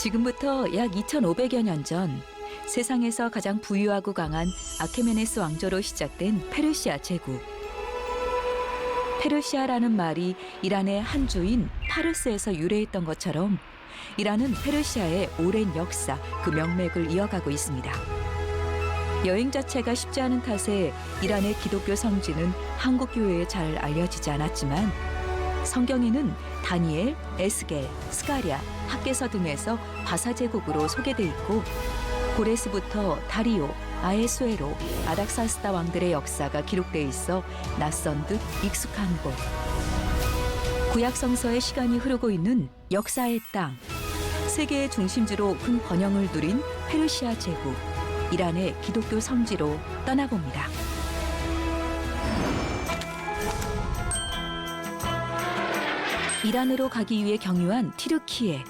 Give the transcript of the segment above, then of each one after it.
지금부터 약 2500여 년 전 세상에서 가장 부유하고 강한 아케메네스 왕조로 시작된 페르시아 제국. 페르시아라는 말이 이란의 한 주인 파르스에서 유래했던 것처럼 이란은 페르시아의 오랜 역사, 그 명맥을 이어가고 있습니다. 여행 자체가 쉽지 않은 탓에 이란의 기독교 성지는 한국 교회에 잘 알려지지 않았지만 성경에는 다니엘, 에스겔, 스가랴, 학개서 등에서 바사 제국으로 소개돼 있고 고레스부터 다리오, 아에수에로, 아닥사스다 왕들의 역사가 기록돼 있어 낯선 듯 익숙한 곳. 구약 성서의 시간이 흐르고 있는 역사의 땅, 세계의 중심지로 큰 번영을 누린 페르시아 제국, 이란의 기독교 성지로 떠나봅니다. 이란으로 가기 위해 경유한 티르키예.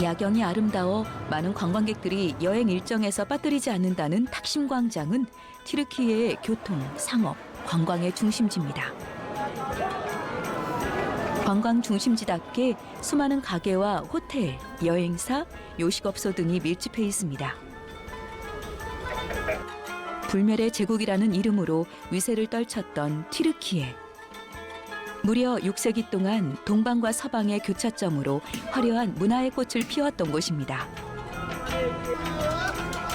야경이 아름다워 많은 관광객들이 여행 일정에서 빠뜨리지 않는다는 탁심 광장은 티르키예의 교통, 상업, 관광의 중심지입니다. 관광 중심지답게 수많은 가게와 호텔, 여행사, 요식업소 등이 밀집해 있습니다. 불멸의 제국이라는 이름으로 위세를 떨쳤던 티르키예. 무려 6세기 동안 동방과 서방의 교차점으로 화려한 문화의 꽃을 피웠던 곳입니다.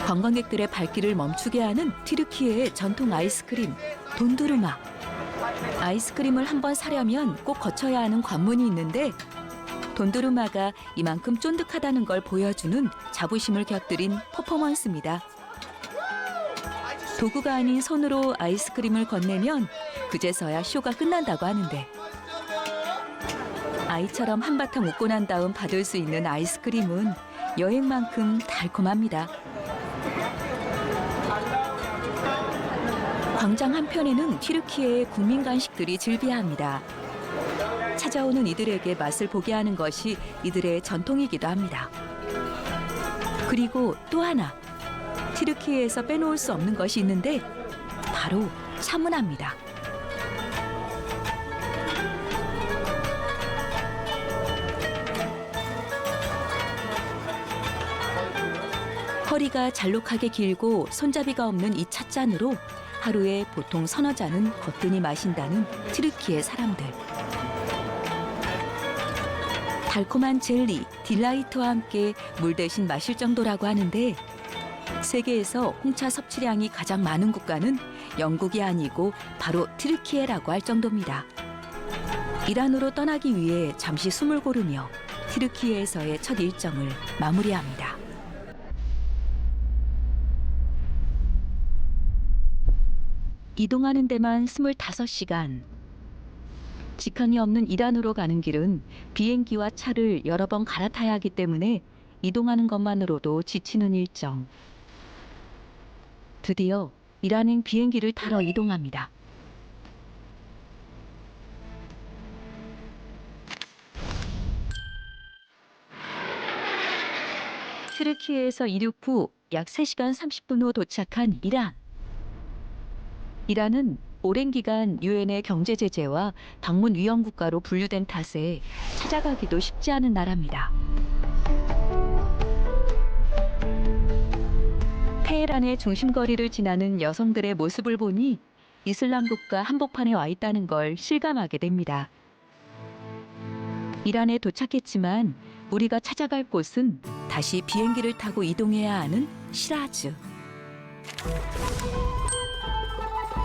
관광객들의 발길을 멈추게 하는 티르키예의 전통 아이스크림, 돈두르마. 아이스크림을 한번 사려면 꼭 거쳐야 하는 관문이 있는데 돈두르마가 이만큼 쫀득하다는 걸 보여주는 자부심을 곁들인 퍼포먼스입니다. 도구가 아닌 손으로 아이스크림을 건네면 그제서야 쇼가 끝난다고 하는데 아이처럼 한바탕 웃고 난 다음 받을 수 있는 아이스크림은 여행만큼 달콤합니다. 광장 한편에는 튀르키예의 국민 간식들이 즐비합니다. 찾아오는 이들에게 맛을 보게 하는 것이 이들의 전통이기도 합니다. 그리고 또 하나, 튀르키예에서 빼놓을 수 없는 것이 있는데 바로 샤문화입니다. 허리가 잘록하게 길고 손잡이가 없는 이 찻잔으로 하루에 보통 서너 잔은 거뜬히 마신다는 튀르키예 사람들. 달콤한 젤리, 딜라이트와 함께 물 대신 마실 정도라고 하는데 세계에서 홍차 섭취량이 가장 많은 국가는 영국이 아니고 바로 튀르키예라고 할 정도입니다. 이란으로 떠나기 위해 잠시 숨을 고르며 튀르키예에서의 첫 일정을 마무리합니다. 이동하는 데만 25시간. 직항이 없는 이란으로 가는 길은 비행기와 차를 여러 번 갈아타야 하기 때문에 이동하는 것만으로도 지치는 일정. 드디어 이란행 비행기를 타러 이동합니다. 튀르키예에서 이륙 후 약 3시간 30분 후 도착한 이란. 이란은 오랜 기간 유엔의 경제 제재와 방문 위험 국가로 분류된 탓에 찾아가기도 쉽지 않은 나라입니다. 테헤란의 중심거리를 지나는 여성들의 모습을 보니 이슬람 국가 한복판에 와 있다는 걸 실감하게 됩니다. 이란에 도착했지만 우리가 찾아갈 곳은 다시 비행기를 타고 이동해야 하는 시라즈.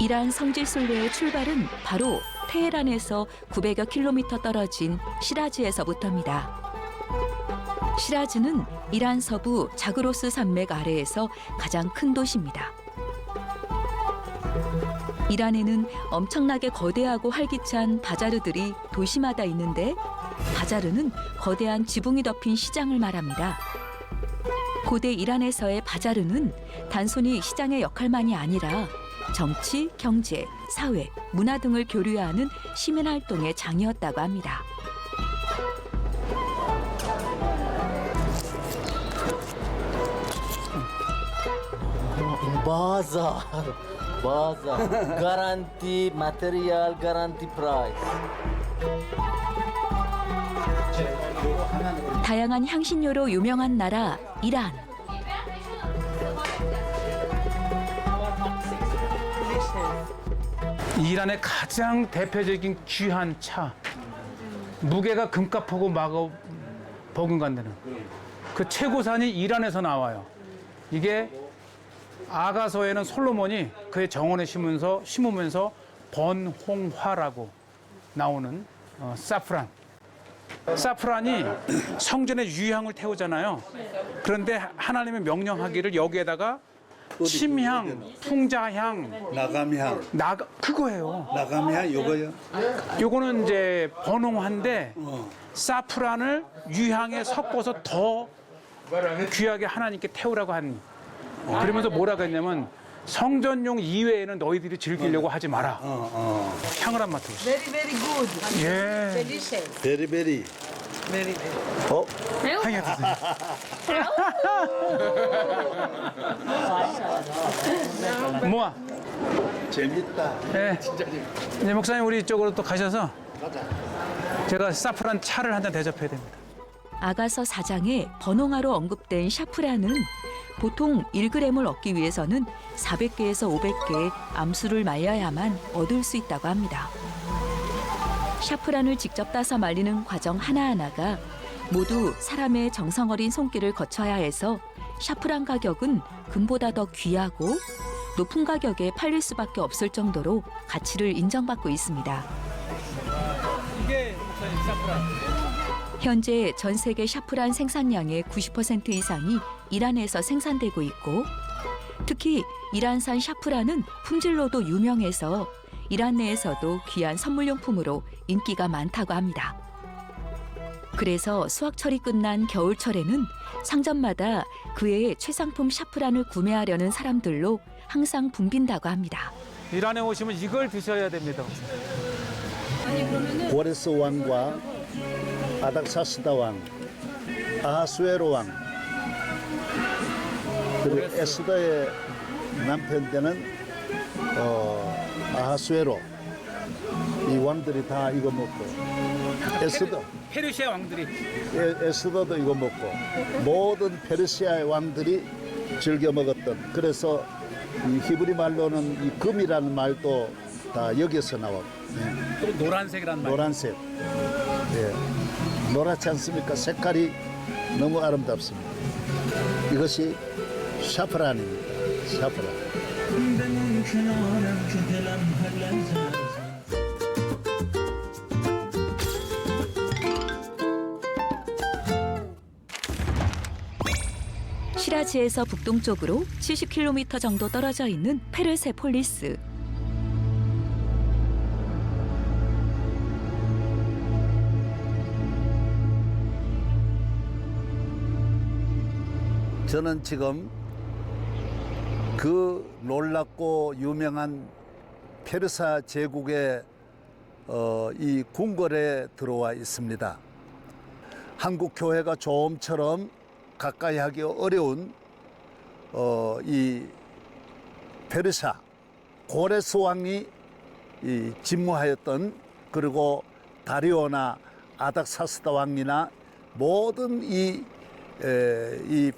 이란 성지 순례의 출발은 바로 테헤란에서 900여 킬로미터 떨어진 시라즈에서부터입니다. 시라즈는 이란 서부 자그로스 산맥 아래에서 가장 큰 도시입니다. 이란에는 엄청나게 거대하고 활기찬 바자르들이 도시마다 있는데 바자르는 거대한 지붕이 덮인 시장을 말합니다. 고대 이란에서의 바자르는 단순히 시장의 역할만이 아니라 정치, 경제, 사회, 문화 등을 교류하는 시민활동의 장이었다고 합니다. Bazar. Guarantee material, guarantee price. 다양한 향신료로 유명한 나라 이란. 이란의 가장 대표적인 귀한 차. 무게가 금값하고 마가 버금간다는 그 최고산이 이란에서 나와요. 이게 아가서에는 솔로몬이 그의 정원에 심으면서 번홍화라고 나오는 사프란. 사프란이 성전의 유향을 태우잖아요. 그런데 하나님의 명령하기를 여기에다가 침향, 풍자향, 나감향, 그거예요. 나감향 요거요. 요거는 이제 번홍화인데 사프란을 유향에 섞어서 더 귀하게 하나님께 태우라고 한. 그러면서 뭐라고 했냐면 성전용 이외에는 너희들이 즐기려고 하지 마라. 향을 한 맡아보세요. Very good. 예. Delicious. 베리베리. Very good. 어? 향이 드세요. 뭐야? 재밌다. 예. 이제 목사님 우리 이쪽으로 또 가셔서 제가 사프란 차를 한 잔 대접해야 됩니다. 아가서 4장에 번홍화로 언급된 샤프란은 보통 1g을 얻기 위해서는 400개에서 500개의 암수를 말려야만 얻을 수 있다고 합니다. 샤프란을 직접 따서 말리는 과정 하나하나가 모두 사람의 정성 어린 손길을 거쳐야 해서 샤프란 가격은 금보다 더 귀하고 높은 가격에 팔릴 수밖에 없을 정도로 가치를 인정받고 있습니다. 이게 목사님 사프란. 현재 전 세계 샤프란 생산량의 90% 이상이 이란에서 생산되고 있고 특히 이란산 샤프란은 품질로도 유명해서 이란 내에서도 귀한 선물용품으로 인기가 많다고 합니다. 그래서 수확철이 끝난 겨울철에는 상점마다 그의 최상품 샤프란을 구매하려는 사람들로 항상 붐빈다고 합니다. 이란에 오시면 이걸 드셔야 됩니다. 고레스 왕과 아닥사스다 왕, 아하수에로 왕, 그리고 에스더의 남편 되는 아하수에로, 이 왕들이 다 이거 먹고, 에스더, 페르시아 왕들이 에스더도 이거 먹고, 모든 페르시아의 왕들이 즐겨 먹었던. 그래서 이 히브리 말로는 이 금이라는 말도 다 여기서 나와. 또 노란색이란 말. 노란색. 예. 노랗지 않습니까? 색깔이 너무 아름답습니다. 이것이 샤프란입니다. 샤프란. 시라즈에서 북동쪽으로 70km 정도 떨어져 있는 페르세폴리스. 저는 지금 그 놀랍고 유명한 페르사 제국의 이 궁궐에 들어와 있습니다. 한국 교회가 좀처럼 가까이 하기 어려운 이 페르사 고레스 왕이 진무하였던, 그리고 다리오나 아닥사스다 왕이나 모든 이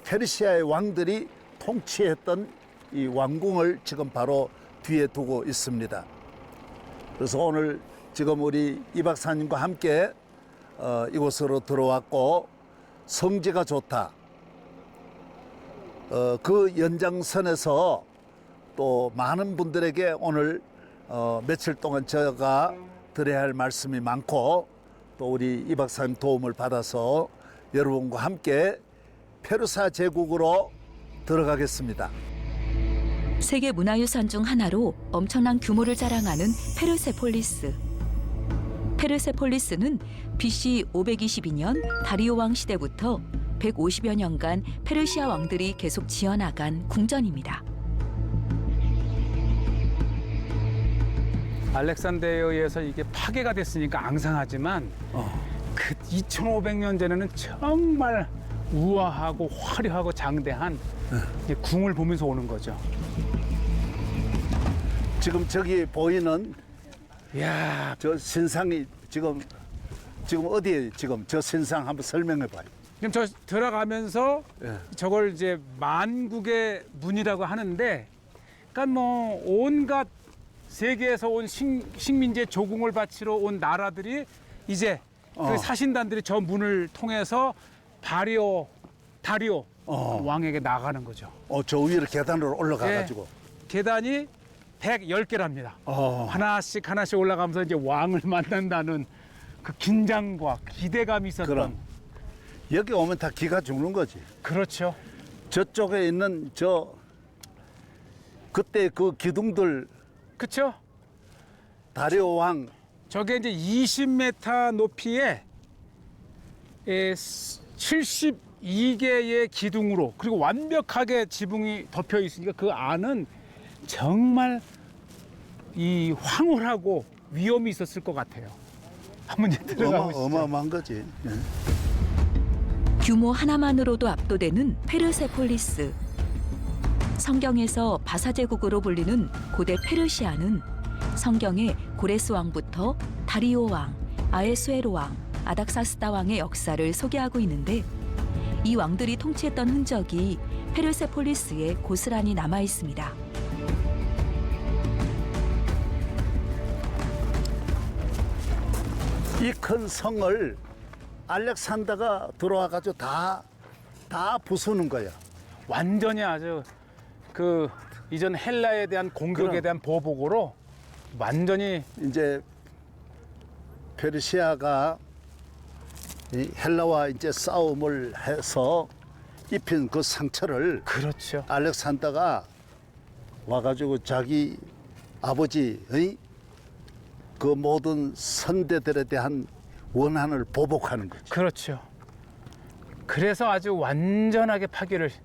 페르시아의 왕들이 통치했던 이 왕궁을 지금 바로 뒤에 두고 있습니다. 그래서 오늘 지금 우리 이 박사님과 함께 이곳으로 들어왔고, 성지가 좋다. 그 연장선에서 또 많은 분들에게 오늘 며칠 동안 제가 드려야 할 말씀이 많고, 또 우리 이 박사님 도움을 받아서 여러분과 함께 페르사 제국으로 들어가겠습니다. 세계 문화유산 중 하나로 엄청난 규모를 자랑하는 페르세폴리스. 페르세폴리스는 BC 522년 다리오 왕 시대부터 150여 년간 페르시아 왕들이 계속 지어나간 궁전입니다. 알렉산더에 의해서 이게 파괴가 됐으니까 앙상하지만 그 2500년 전에는 정말 우아하고 화려하고 장대한 이 궁을 보면서 오는 거죠. 지금 저기 보이는 이야, 저 신상이 지금 지금 어디에 지금 저 신상 한번 설명해 봐요. 지금 저 들어가면서 예. 저걸 이제 만국의 문이라고 하는데, 그러니까 뭐 온갖 세계에서 온 식민지의 조공을 바치러 온 나라들이 이제 그 사신단들이 저 문을 통해서 다리오 왕에게 나가는 거죠. 저 위로 계단으로 올라가 가지고. 계단이 110개랍니다. 어. 하나씩 올라가면서 이제 왕을 만난다는 그 긴장과 기대감이 있었던. 그럼. 여기 오면 다 기가 죽는 거지. 그렇죠. 저쪽에 있는 그때 그 기둥들 그렇죠. 다리오 왕 저게 이제 20m 높이에 72개의 기둥으로 그리고 완벽하게 지붕이 덮여 있으니까 그 안은 정말 이 황홀하고 위험이 있었을 것 같아요. 한번 이제 들어가 보시죠. 어마어마한 거지. 예. 규모 하나만으로도 압도되는 페르세폴리스. 성경에서 바사제국으로 불리는 고대 페르시아는 성경의 고레스 왕부터 다리오 왕, 아에수에로 왕, 아닥사스다 왕의 역사를 소개하고 있는데 이 왕들이 통치했던 흔적이 페르세폴리스에 고스란히 남아 있습니다. 이 큰 성을 알렉산더가 들어와 가지고 다 부수는 거야. 완전히 아주 그 이전 헬라에 대한 공격에 그럼. 대한 보복으로 완전히 이제 페르시아가 이 헬라와 이제 싸움을 해서 입힌 그 상처를 그렇죠. 알렉산더가 와가지고 자기 아버지의 그 모든 선대들에 대한 원한을 보복하는 거죠. 그렇죠. 그래서 아주 완전하게 파괴를 시켰다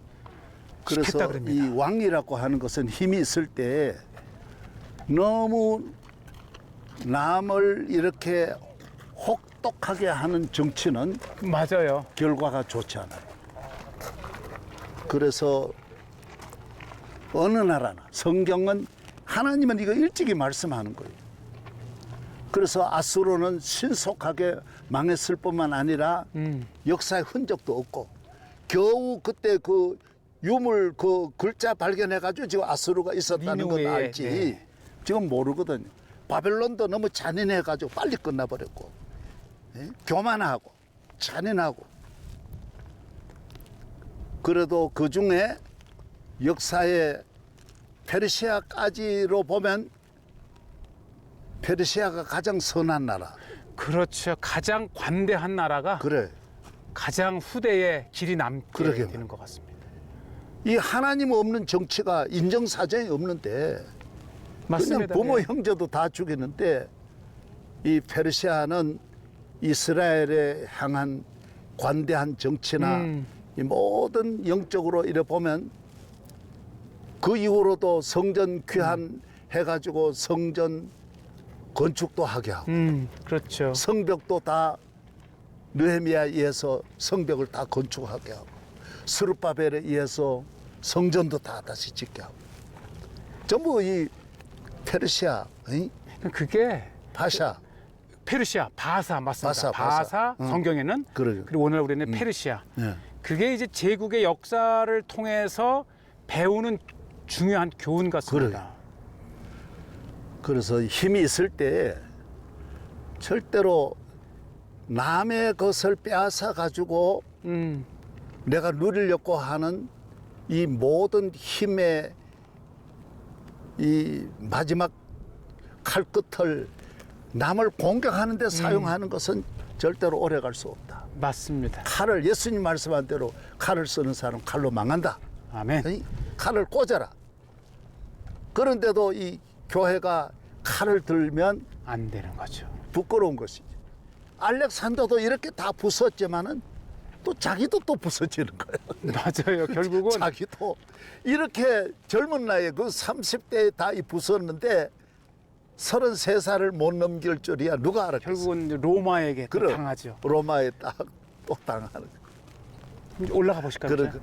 그래서 그럽니다. 이 왕이라고 하는 것은 힘이 있을 때 너무 남을 이렇게 혹독하게 하는 정치는 맞아요. 결과가 좋지 않아요. 그래서 어느 나라나 성경은 하나님은 이거 일찍이 말씀하는 거예요. 그래서 아수르는 신속하게 망했을 뿐만 아니라 역사의 흔적도 없고 겨우 그때 그 유물 그 글자 발견해가지고 지금 아수르가 있었다는 건 니누웨에, 알지. 네. 지금 모르거든요. 바벨론도 너무 잔인해가지고 빨리 끝나버렸고, 예? 교만하고 잔인하고. 그래도 그 중에 역사의 페르시아까지로 보면 페르시아가 가장 선한 나라. 그렇죠. 가장 관대한 나라가 그래. 가장 후대에 길이 남게 그러게요. 되는 것 같습니다. 이 하나님 없는 정치가 인정사정이 없는데 그냥 맞습니다. 부모 네. 형제도 다 죽이는데 이 페르시아는 이스라엘에 향한 관대한 정치나 이 모든 영적으로 이래 보면 그 이후로도 성전 귀환 해가지고 성전 건축도 하게 하고 그렇죠. 성벽도 다 느헤미야에 의해서 성벽을 다 건축하게 하고 스룹바벨에 의해서 성전도 다 다시 짓게 하고 전부 이 페르시아, 그게 바샤, 페르시아, 바사 맞습니다. 바사. 성경에는 그러게요. 그리고 오늘 우리는 페르시아. 예. 그게 이제 제국의 역사를 통해서 배우는 중요한 교훈 같습니다. 그래서 힘이 있을 때 절대로 남의 것을 빼앗아 가지고 내가 누리려고 하는 이 모든 힘의 이 마지막 칼끝을 남을 공격하는 데 사용하는 것은 절대로 오래 갈 수 없다. 맞습니다. 칼을 예수님 말씀한 대로 칼을 쓰는 사람 칼로 망한다. 아멘. 칼을 꽂아라. 그런데도 이 교회가 칼을 들면 안 되는 거죠. 부끄러운 것이지. 알렉산더도 이렇게 다 부쉈지만은 또 자기도 또 부서지는 거예요. 맞아요. 결국은 자기도 이렇게 젊은 나이에 그 30대에 다 이 부쉈는데 33살을 못 넘길 줄이야 누가 알았겠어. 결국은 이제 로마에게 또 그럼 당하죠. 로마에 딱 또 당하는 거예요. 이제 올라가 보실까요? 그래. 이제?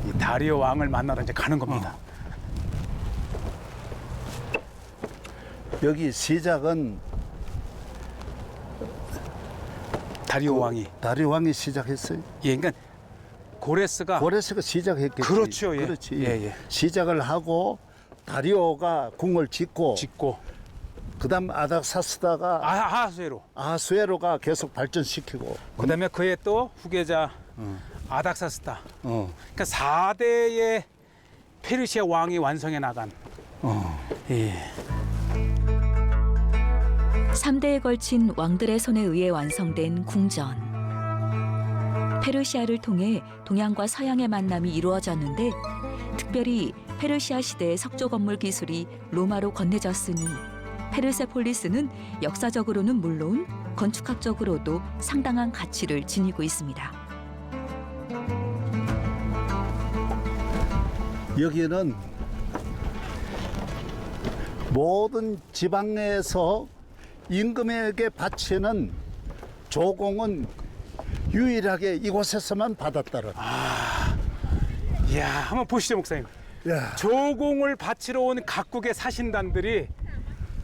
이 다리오 왕을 만나러 이제 가는 겁니다. 여기 시작은 다리오 왕이. 다리오 왕이 시작했어요. 예, 그러니까 고레스가 고레스가 시작했겠지. 그렇죠, 예. 그렇지. 예, 예. 시작을 하고 다리오가 궁을 짓고 짓고 그다음 아닥사스다가 아하수에로. 아수에로가 계속 발전시키고. 그다음에 그의 또 후계자 아닥사스다. 어. 그러니까 4대의 페르시아 왕이 완성해 나간. 예. 3대에 걸친 왕들의 손에 의해 완성된 궁전. 페르시아를 통해 동양과 서양의 만남이 이루어졌는데 특별히 페르시아 시대의 석조 건물 기술이 로마로 건네졌으니 페르세폴리스는 역사적으로는 물론 건축학적으로도 상당한 가치를 지니고 있습니다. 여기는 모든 지방에서 임금에게 바치는 조공은 유일하게 이곳에서만 받았다는. 이야, 한번 보시죠, 목사님. 야, 조공을 바치러 온 각국의 사신단들이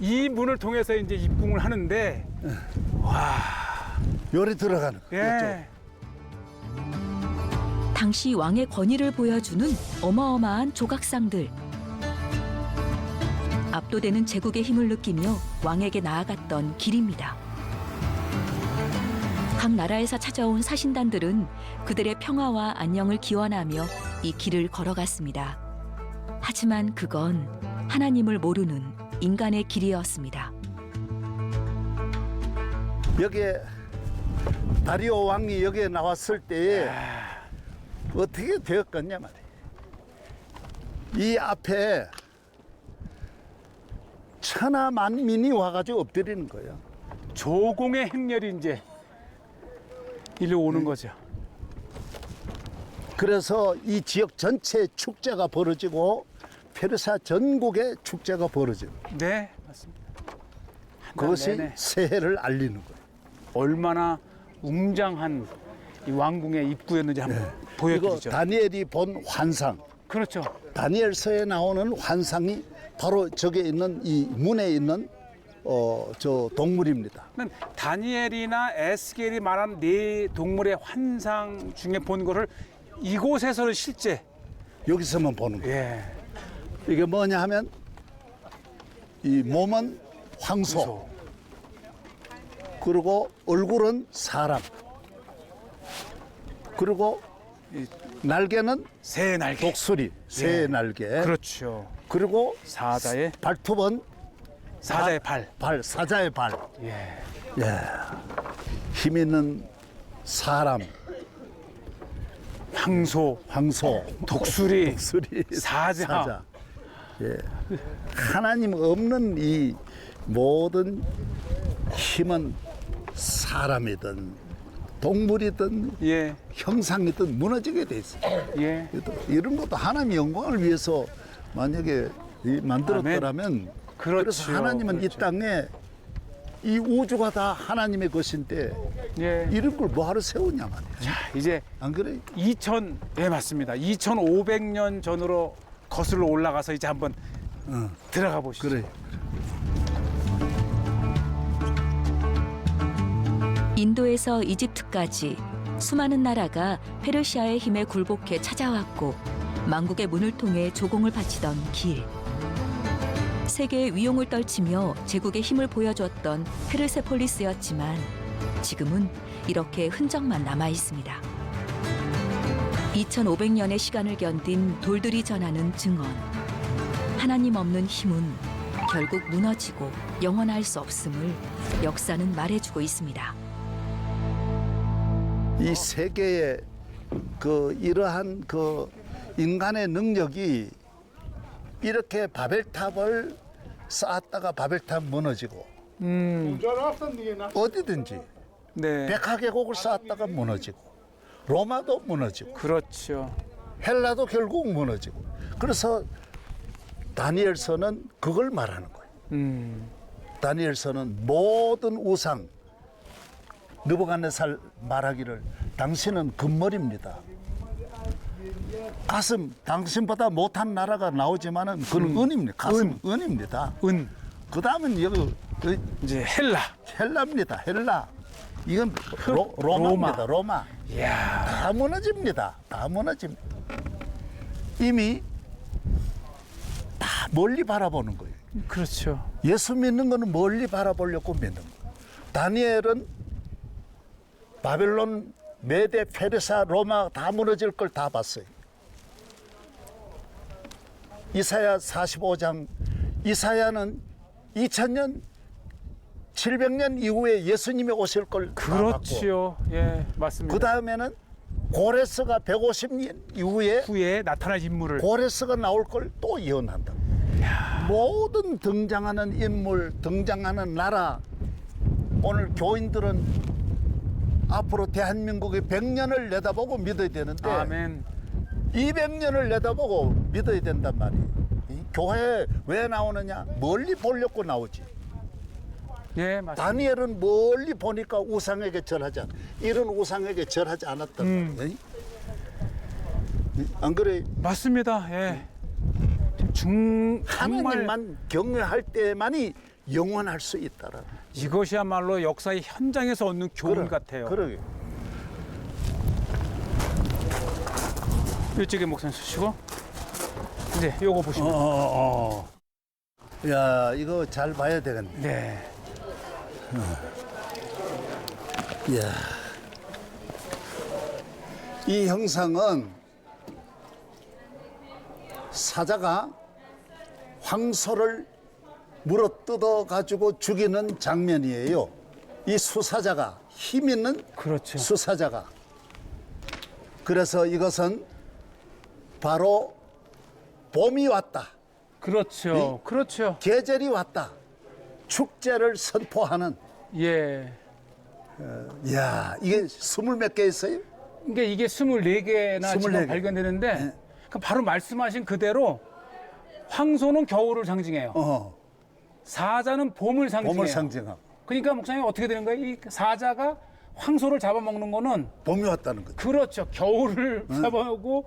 이 문을 통해서 이제 입궁을 하는데, 요리 들어가는. 예. 당시 왕의 권위를 보여주는 어마어마한 조각상들. 압도되는 제국의 힘을 느끼며 왕에게 나아갔던 길입니다. 각 나라에서 찾아온 사신단들은 그들의 평화와 안녕을 기원하며 이 길을 걸어갔습니다. 하지만 그건 하나님을 모르는 인간의 길이었습니다. 여기에 다리오 왕이 여기에 나왔을 때에 어떻게 되었겠냐 말이에요. 이 앞에 천하 만민이 와가지고 엎드리는 거예요. 조공의 행렬이 이제 일로 오는 거죠. 그래서 이 지역 전체에 축제가 벌어지고 페르시아 전국에 축제가 벌어지고 네, 맞습니다. 한 달 그것이 내내 새해를 알리는 거예요. 얼마나 웅장한 이 왕궁의 입구였는지 한번 이거 보여드리죠. 다니엘이 본 환상, 그렇죠. 다니엘서에 나오는 환상이 바로 저기 있는 이 문에 있는 저 동물입니다. 다니엘이나 에스겔이 말한 네 동물의 환상 중에 본 것을 이곳에서는 실제 여기서만 보는 거예요. 예. 이게 뭐냐 하면 이 몸은 황소, 그리고 얼굴은 사람, 그리고 날개는 새 날개. 독수리, 새 예. 날개. 그렇죠. 그리고 사자의 발톱은 사자의 발. 사자의 발. 예. 예. 힘 있는 사람, 황소, 독수리, 독수리, 사자. 예. 하나님 없는 이 모든 힘은 사람이든 동물이든 예. 형상이든 무너지게 돼 있어요. 예. 이런 것도 하나님의 영광을 위해서 만약에 만들었더라면 그렇죠. 그래서 하나님은 그렇죠. 이 땅에 이 우주가 다 하나님의 것인데 예. 이런 걸 뭐하러 세우냐 말이에요. 자, 이제 안 그래? 예, 맞습니다. 2,500년 전으로 거슬러 올라가서 이제 한번 들어가 보시죠. 그래. 인도에서 이집트까지 수많은 나라가 페르시아의 힘에 굴복해 찾아왔고 만국의 문을 통해 조공을 바치던 길. 세계의 위용을 떨치며 제국의 힘을 보여주었던 페르세폴리스였지만 지금은 이렇게 흔적만 남아 있습니다. 2,500년의 시간을 견딘 돌들이 전하는 증언. 하나님 없는 힘은 결국 무너지고 영원할 수 없음을 역사는 말해주고 있습니다. 이 세계의 이러한 인간의 능력이 이렇게 바벨탑을 쌓았다가 바벨탑 무너지고 어디든지 네. 백화계곡을 쌓았다가 무너지고 로마도 무너지고 그렇죠. 헬라도 결국 무너지고 그래서 다니엘서는 그걸 말하는 거예요. 다니엘서는 모든 우상 느부갓네살 말하기를 당신은 금머리입니다. 가슴 당신보다 못한 나라가 나오지만은 그건 은입니다. 가슴 은입니다. 은. 그 다음은 여기 이제 헬라. 헬라입니다. 헬라. 이건 로마입니다. 로마. 이야. 다 무너집니다. 다 무너집니다. 이미 다 멀리 바라보는 거예요. 그렇죠. 예수 믿는 거는 멀리 바라보려고 믿는 거예요. 다니엘은 바벨론, 메데, 페르사, 로마 다 무너질 걸 다 봤어요. 이사야 45장, 이사야는 2000년, 700년 이후에 예수님이 오실 걸 다 봤고, 그렇지요. 예, 맞습니다. 그 다음에는 고레스가 150년 이후에 후에 나타날 인물을 고레스가 나올 걸 또 예언한다. 모든 등장하는 인물, 등장하는 나라, 오늘 교인들은 앞으로 대한민국의 100년을 내다보고 믿어야 되는데 아멘. 200년을 내다보고 믿어야 된단 말이에요. 이 교회에 왜 나오느냐? 멀리 보려고 나오지. 예, 맞습니다. 다니엘은 멀리 보니까 우상에게 절하지 않아. 이런 우상에게 절하지 않았단 말이에요. 안 그래? 맞습니다. 예. 정말 하나님만 경외할 때만이 영원할 수 있다라. 이것이야말로 역사의 현장에서 얻는 교훈 같아요. 그러게. 이쪽에 목사님 쓰시고 이제 요거 보시면 야, 이거 잘 봐야 되겠네. 네. 야. 이 형상은 사자가 황소를 물어뜯어 가지고 죽이는 장면이에요. 이 수사자가, 힘 있는 그렇죠. 수사자가. 그래서 이것은 바로 봄이 왔다. 그렇죠. 그렇죠. 계절이 왔다. 축제를 선포하는. 예. 이야, 이게 20몇 개 있어요? 그러니까 이게 24개나 24개. 지금 발견되는데 네. 그 바로 말씀하신 그대로 황소는 겨울을 상징해요. 사자는 봄을 상징해요. 봄을 상징하고. 그러니까 목사님 어떻게 되는 거예요? 이 사자가 황소를 잡아먹는 거는 봄이 왔다는 거죠. 그렇죠. 겨울을 잡아오고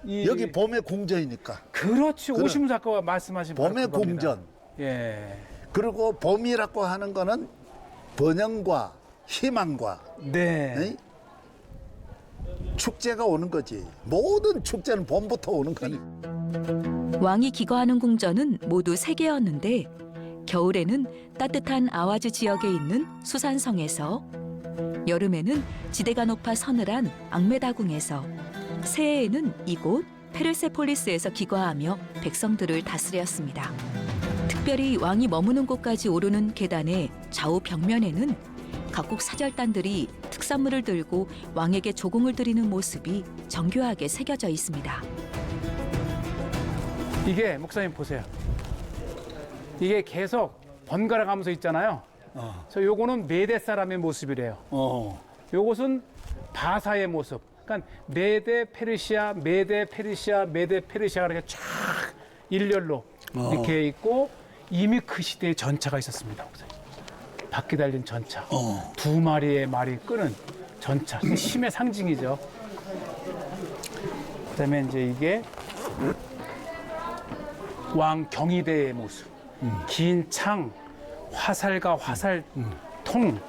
이 여기 봄의 궁전이니까. 그렇죠. 그래. 오시문 작가가 말씀하신 바로 봄의 그겁니다. 궁전. 예. 그리고 봄이라고 하는 거는 번영과 희망과 네. 에이? 축제가 오는 거지. 모든 축제는 봄부터 오는 거니. 왕이 기거하는 궁전은 모두 3개였는데 겨울에는 따뜻한 아와즈 지역에 있는 수산성에서, 여름에는 지대가 높아 서늘한 앙메다궁에서, 새해에는 이곳 페르세폴리스에서 기거하며 백성들을 다스렸습니다. 특별히 왕이 머무는 곳까지 오르는 계단의 좌우 벽면에는 각국 사절단들이 특산물을 들고 왕에게 조공을 드리는 모습이 정교하게 새겨져 있습니다. 이게 목사님 보세요. 이게 계속 번갈아 가면서 있잖아요. 그래서 요거는 메대 사람의 모습이래요. 요것은 바사의 모습. 그러니까 메대 페르시아, 메대 페르시아, 메대 페르시아가 이렇게 쫙 일렬로 이렇게 있고, 이미 그 시대에 전차가 있었습니다. 목사님. 바퀴 달린 전차. 2마리의 말이 끄는 전차. 힘의 상징이죠. 그다음에 이제 이게 왕 경희대의 모습. 긴 창, 화살과 화살통.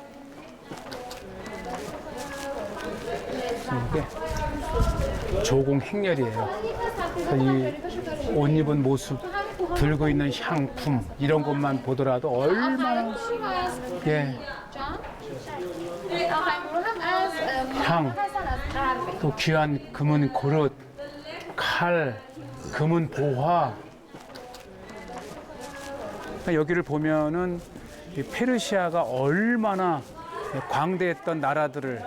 이게 조공 행렬이에요. 이 옷 입은 모습, 들고 있는 향품 이런 것만 보더라도 얼마나 향, 또 귀한 금은 그릇, 칼, 금은 보화. 여기를 보면은 이 페르시아가 얼마나 광대했던 나라들을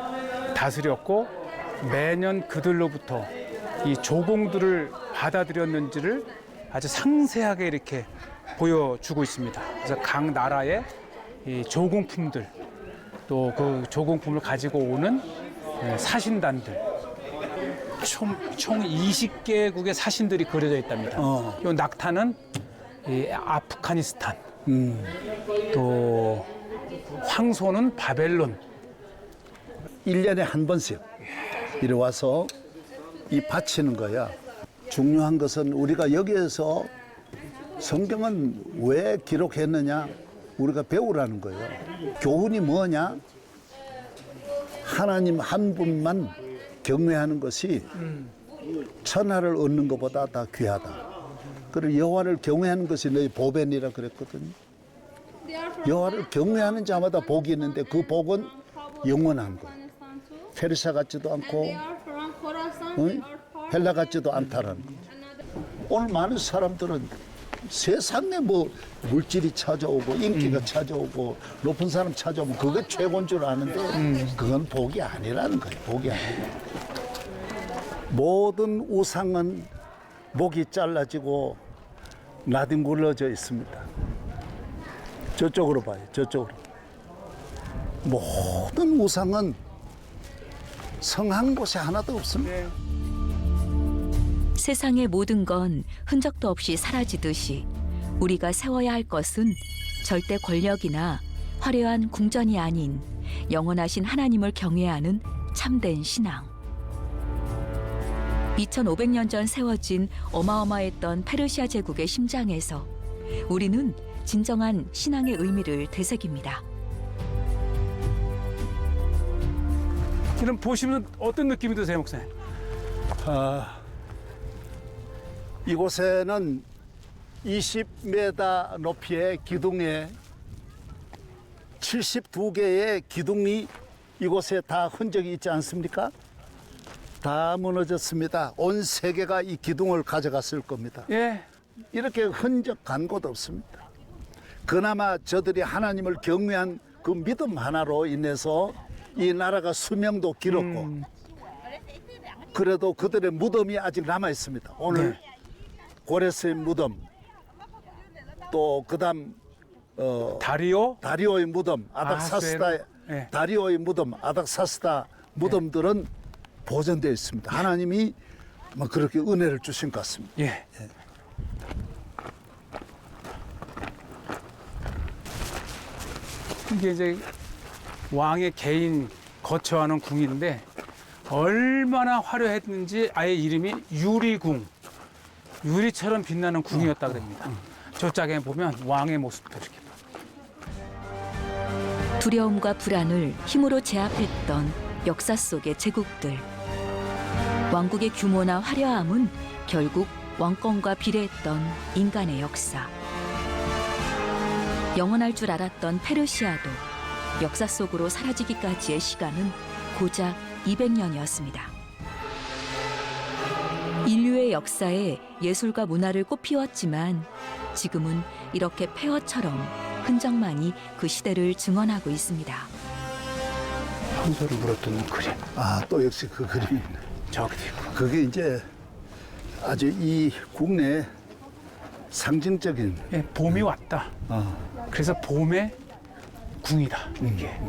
다스렸고 매년 그들로부터 이 조공들을 받아들였는지를 아주 상세하게 이렇게 보여주고 있습니다. 그래서 각 나라의 이 조공품들, 또 그 조공품을 가지고 오는 사신단들, 총 20개국의 사신들이 그려져 있답니다. 이 낙타는 이 아프가니스탄, 또 황소는 바벨론. 1년에 한 번씩 이리 와서 이 바치는 거야. 중요한 것은 우리가 여기에서 성경은 왜 기록했느냐, 우리가 배우라는 거예요. 교훈이 뭐냐? 하나님 한 분만 경외하는 것이 천하를 얻는 것보다 다 귀하다. 그리고 여호와를 경외하는 것이 너희 보배니라 그랬거든요. 여호와를 경외하는 자마다 복이 있는데 그 복은 영원한 거. 페르시아 같지도 않고 헬라 같지도 않다라는 거. 오늘 많은 사람들은 세상에 뭐 물질이 찾아오고 인기가 찾아오고 높은 사람 찾아오면 그게 최고인 줄 아는데 그건 복이 아니라는 거예요. 복이 아니라. 모든 우상은 목이 잘라지고 나뒹굴러져 있습니다. 저쪽으로 봐요. 저쪽으로. 모든 우상은 성한 곳이 하나도 없습니다. 세상의 모든 건 흔적도 없이 사라지듯이 우리가 세워야 할 것은 절대 권력이나 화려한 궁전이 아닌 영원하신 하나님을 경외하는 참된 신앙. 2500년 전 세워진 어마어마했던 페르시아 제국의 심장에서 우리는 진정한 신앙의 의미를 되새깁니다. 그럼 보시면 어떤 느낌이 드세요, 목사님? 이곳에는 20m 높이의 기둥에 72개의 기둥이 이곳에 다 흔적이 있지 않습니까? 다 무너졌습니다. 온 세계가 이 기둥을 가져갔을 겁니다. 예. 이렇게 흔적 간 곳 없습니다. 그나마 저들이 하나님을 경외한 그 믿음 하나로 인해서 이 나라가 수명도 길었고 그래도 그들의 무덤이 아직 남아 있습니다. 오늘 네. 고레스의 무덤 또 그다음 다리오의 무덤 아닥사스다 네. 다리오의 무덤 아닥사스다 무덤들은 보존되어 있습니다. 하나님이 뭐 그렇게 은혜를 주신 것 같습니다. 예. 이게 이제 왕의 개인 거처하는 궁인데 얼마나 화려했는지 아예 이름이 유리궁, 유리처럼 빛나는 궁이었다 그럽니다. 저 짝에 보면 왕의 모습도 이렇게. 두려움과 불안을 힘으로 제압했던 역사 속의 제국들. 왕국의 규모나 화려함은 결국 왕권과 비례했던 인간의 역사. 영원할 줄 알았던 페르시아도 역사 속으로 사라지기까지의 시간은 고작 200년이었습니다. 인류의 역사에 예술과 문화를 꽃피웠지만 지금은 이렇게 폐허처럼 흔적만이 그 시대를 증언하고 있습니다. 황소를 물었던 그림. 또 역시 그 그림이네. 저기도 있고. 그게 이제 아주 이 국내 상징적인 예, 봄이 왔다. 그래서 봄의 궁이다. 이게.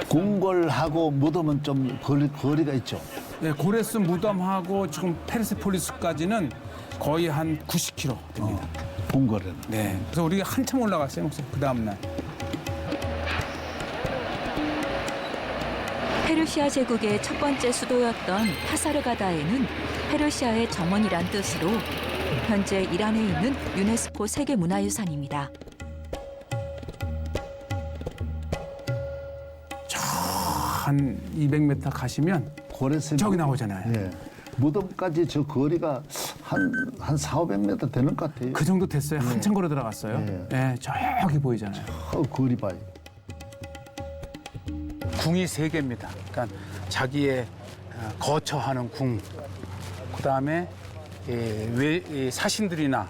궁궐하고 무덤은 좀 거리가 있죠. 예, 고레스 무덤하고 지금 페르세폴리스까지는 거의 한 90km 됩니다. 궁궐은. 네. 그래서 우리가 한참 올라갔어요, 목사님. 그 다음날. 페르시아 제국의 첫 번째 수도였던 파사르가다에는 페르시아의 정원이란 뜻으로 현재 이란에 있는 유네스코 세계문화유산입니다. 한 200m 가시면 고레스 저기 나오잖아요. 예. 무덤까지 저 거리가 한 400~500m 되는 것 같아요. 그 정도 됐어요. 한참 걸어 들어갔어요. 예, 저기 보이잖아요. 거리 봐요. 궁이 3개입니다. 그러니까 자기의 거처하는 궁, 그 다음에 사신들이나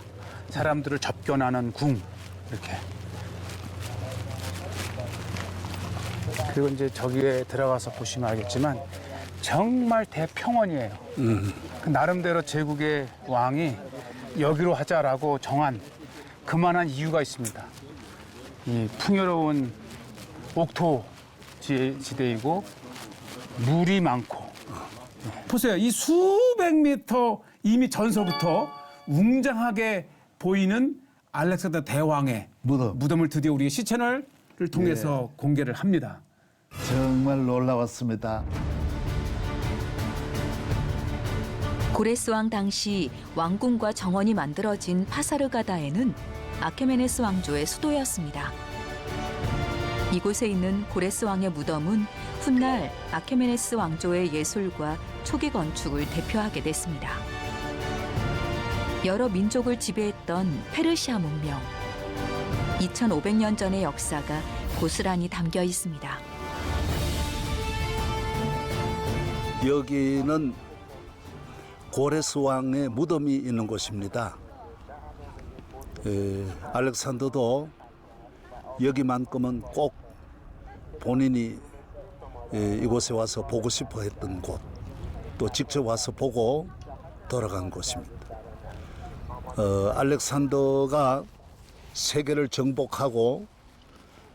사람들을 접견하는 궁, 이렇게. 그리고 이제 저기에 들어가서 보시면 알겠지만 정말 대평원이에요. 그 나름대로 제국의 왕이 여기로 하자라고 정한 그만한 이유가 있습니다. 이 풍요로운 옥토 지대이고 물이 많고. 보세요. 이 수백 미터 이미 전서부터 웅장하게 보이는 알렉산더 대왕의 무덤을 드디어 우리 시채널을 통해서 공개를 합니다. 정말 놀라웠습니다. 고레스 왕 당시 왕궁과 정원이 만들어진 파사르가다에는 아케메네스 왕조의 수도였습니다. 이곳에 있는 고레스 왕의 무덤은 훗날 아케메네스 왕조의 예술과 초기 건축을 대표하게 됐습니다. 여러 민족을 지배했던 페르시아 문명. 2500년 전의 역사가 고스란히 담겨 있습니다. 여기는 고레스 왕의 무덤이 있는 곳입니다. 알렉산더도 여기만큼은 꼭 본인이 이곳에 와서 보고 싶어 했던 곳, 또 직접 와서 보고 돌아간 곳입니다. 알렉산더가 세계를 정복하고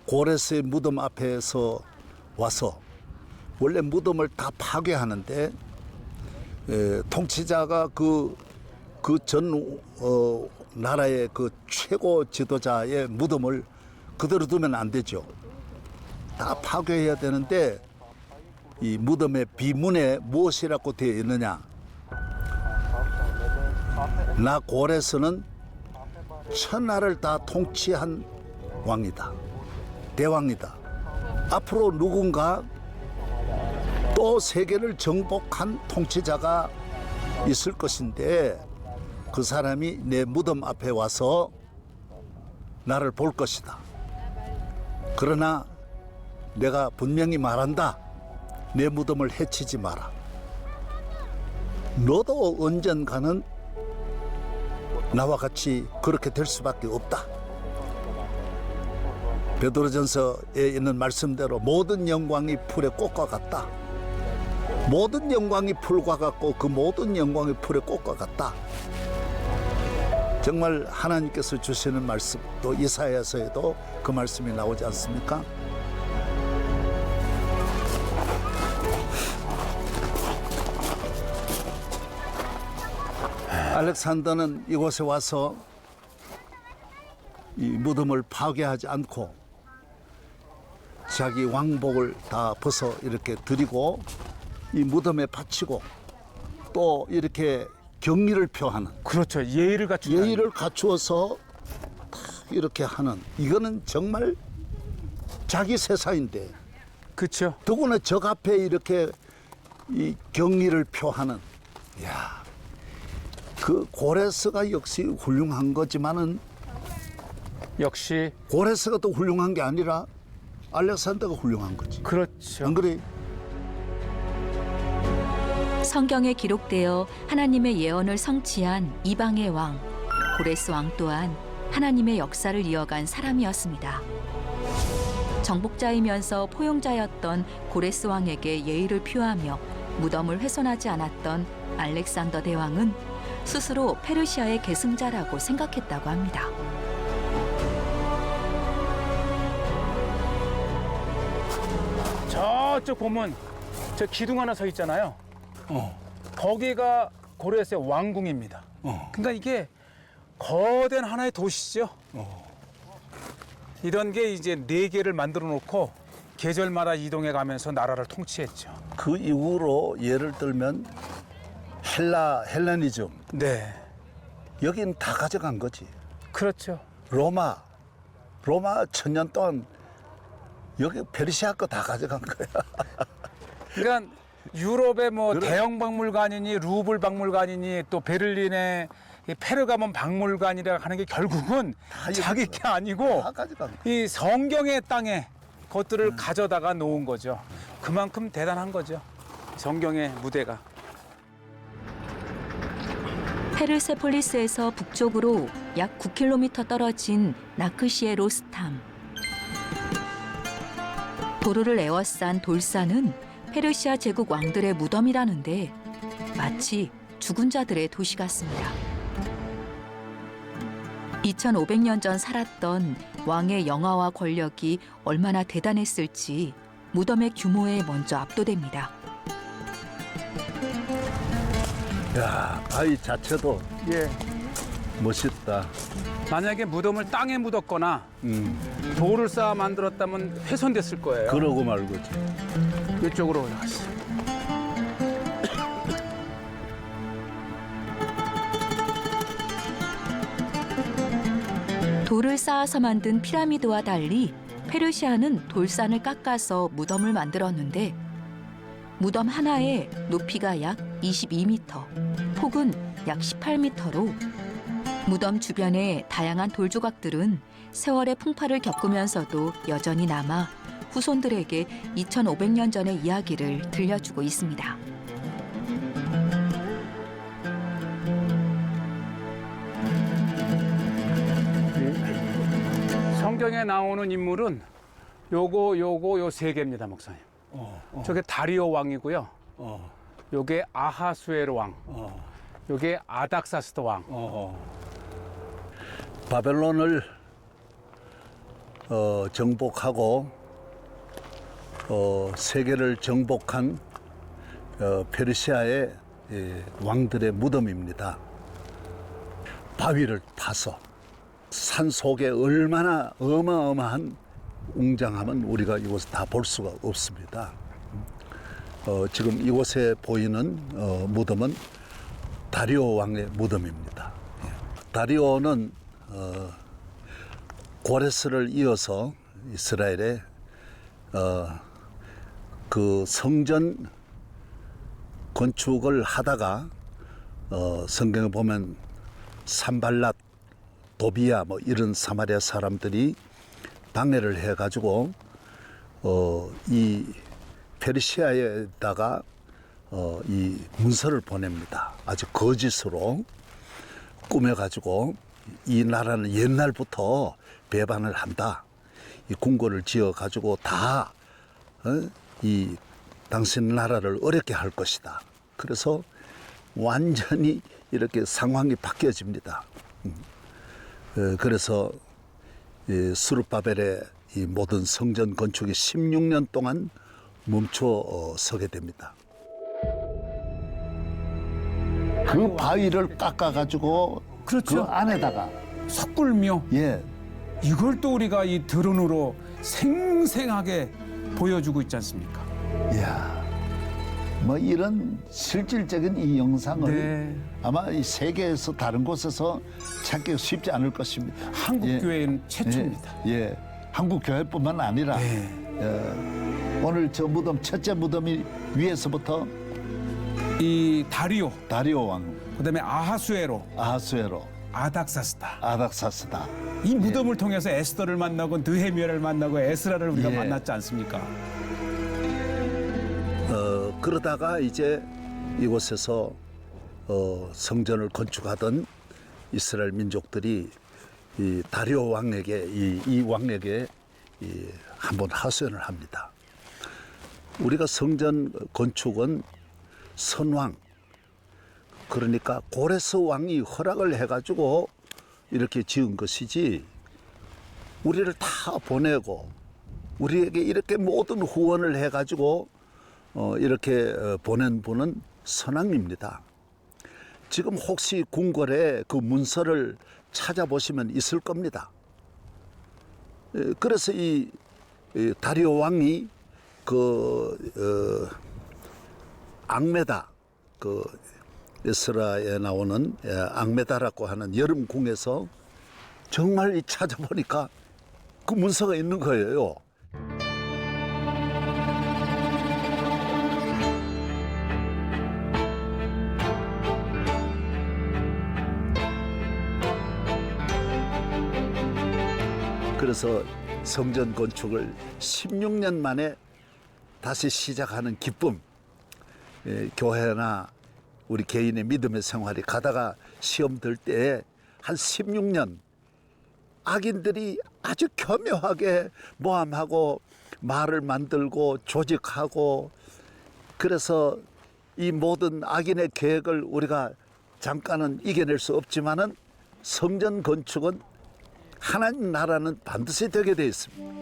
고레스의 무덤 앞에서 와서 원래 무덤을 다 파괴하는데 통치자가 그 전 나라의 그 최고 지도자의 무덤을 그대로 두면 안 되죠. 다 파괴해야 되는데 이 무덤의 비문에 무엇이라고 되어 있느냐? 나 고레스는 천하를 다 통치한 왕이다. 대왕이다. 앞으로 누군가 또 세계를 정복한 통치자가 있을 것인데 그 사람이 내 무덤 앞에 와서 나를 볼 것이다. 그러나 내가 분명히 말한다. 내 무덤을 해치지 마라. 너도 언젠가는 나와 같이 그렇게 될 수밖에 없다. 베드로전서에 있는 말씀대로 모든 영광이 풀의 꽃과 같다. 모든 영광이 풀과 같고 그 모든 영광이 풀의 꽃과 같다. 정말 하나님께서 주시는 말씀, 또 이사야서에도 그 말씀이 나오지 않습니까? 알렉산더는 이곳에 와서 이 무덤을 파괴하지 않고 자기 왕복을 다 벗어 이렇게 드리고 이 무덤에 바치고 또 이렇게 경의를 표하는, 그렇죠. 예의를 갖추는. 예의를 갖추어서 이렇게 하는, 이거는 정말 자기 세상인데 그렇죠. 더구나 적 앞에 이렇게 이 경의를 표하는, 야, 그 고레스가 역시 훌륭한 거지만은 역시 고레스가 또 훌륭한 게 아니라 알렉산더가 훌륭한 거지. 그렇죠. 안 그래? 성경에 기록되어 하나님의 예언을 성취한 이방의 왕 고레스 왕 또한 하나님의 역사를 이어간 사람이었습니다. 정복자이면서 포용자였던 고레스 왕에게 예의를 표하며 무덤을 훼손하지 않았던 알렉산더 대왕은 스스로 페르시아의 계승자라고 생각했다고 합니다. 저쪽 보면 저 기둥 하나 서 있잖아요. 거기가 고레스의 왕궁입니다. 그러니까 이게 거대한 하나의 도시죠. 이런 게 이제 4개를 만들어 놓고 계절마다 이동해 가면서 나라를 통치했죠. 그 이후로 예를 들면 헬레니즘, 네, 여긴 다 가져간 거지. 그렇죠. 로마 1000년 동안 여기 페르시아 거 다 가져간 거야. 그러니까 유럽의 뭐 그래. 대형 박물관이니 루블 박물관이니 또 베를린의 이 페르가몬 박물관이라 하는 게 결국은 다 자기 게 아니고 다 가져간 거야. 이 성경의 땅에 것들을 가져다가 놓은 거죠. 그만큼 대단한 거죠. 성경의 무대가. 페르세폴리스에서 북쪽으로 약 9km 떨어진 나크시의 로스탐. 도로를 에워싼 돌산은 페르시아 제국 왕들의 무덤이라는데 마치 죽은 자들의 도시 같습니다. 2500년 전 살았던 왕의 영화와 권력이 얼마나 대단했을지 무덤의 규모에 먼저 압도됩니다. 야, 바위 자체도 예. 멋있다. 만약에 무덤을 땅에 묻었거나 돌을 쌓아 만들었다면 훼손됐을 거예요. 그러고 말고지. 이쪽으로 올라갔어요. 돌을 쌓아서 만든 피라미드와 달리 페르시아는 돌산을 깎아서 무덤을 만들었는데 무덤 하나에 높이가 약 22m, 폭은 약 18m로 무덤 주변의 다양한 돌 조각들은 세월의 풍파를 겪으면서도 여전히 남아 후손들에게 2500년 전의 이야기를 들려주고 있습니다. 성경에 나오는 인물은 요거 요 세 개입니다, 목사님. 저게 다리오 왕이고요. 요게 아하수에로 왕. 요게 아닥사스드 왕. 바벨론을 정복하고 세계를 정복한 페르시아의 왕들의 무덤입니다. 바위를 파서 산 속에 얼마나 어마어마한 웅장함은 우리가 이곳에 다 볼 수가 없습니다. 지금 이곳에 보이는 무덤은 다리오 왕의 무덤입니다. 다리오는 고레스를 이어서 이스라엘의 그 성전 건축을 하다가 성경에 보면 산발랏, 도비야 뭐 이런 사마리아 사람들이 방해를 해가지고 이 페르시아에다가 이 문서를 보냅니다. 아주 거짓으로 꾸며가지고 이 나라는 옛날부터 배반을 한다. 이 궁궐을 지어가지고 다 이 당신 나라를 어렵게 할 것이다. 그래서 완전히 이렇게 상황이 바뀌어집니다. 그래서 스룹바벨의 이 모든 성전 건축이 16년 동안 멈춰 서게 됩니다. 그 바위를 깎아가지고 그렇죠. 그 안에다가 석굴묘. 예, 이걸 또 우리가 이 드론으로 생생하게 보여주고 있지 않습니까? 이야, 뭐 이런 실질적인 이 영상을 네. 아마 이 세계에서 다른 곳에서 찾기 쉽지 않을 것입니다. 한국 예. 교회는 최초입니다. 예, 예. 한국 교회뿐만 아니라 네. 오늘 저 무덤 첫째 무덤이 위에서부터 이 다리오, 다리오 왕, 그다음에 아하수에로, 아하수에로, 아닥사스다. 아닥사스다. 이 무덤을 통해서 에스더를 만나고 느헤미야를 만나고 에스라를 우리가 예. 만났지 않습니까? 그러다가 이제 이곳에서 성전을 건축하던 이스라엘 민족들이 이 다리오 왕에게 이 왕에게 한번 하소연을 합니다. 우리가 성전 건축은 선왕, 그러니까 고레스 왕이 허락을 해가지고 이렇게 지은 것이지 우리를 다 보내고 우리에게 이렇게 모든 후원을 해가지고 이렇게 보낸 분은 선왕입니다. 지금 혹시 궁궐에 그 문서를 찾아보시면 있을 겁니다. 그래서 이 다리오 왕이 그 앙메다, 그 에스라에 나오는 앙메다라고 하는 여름궁에서 정말 이 찾아보니까 그 문서가 있는 거예요. 그래서 성전 건축을 16년 만에 다시 시작하는 기쁨, 교회나 우리 개인의 믿음의 생활이 가다가 시험 들 때에 한 16년 악인들이 아주 교묘하게 모함하고 말을 만들고 조직하고, 그래서 이 모든 악인의 계획을 우리가 잠깐은 이겨낼 수 없지만은 성전 건축은 하나님 나라는 반드시 되게 돼 있습니다.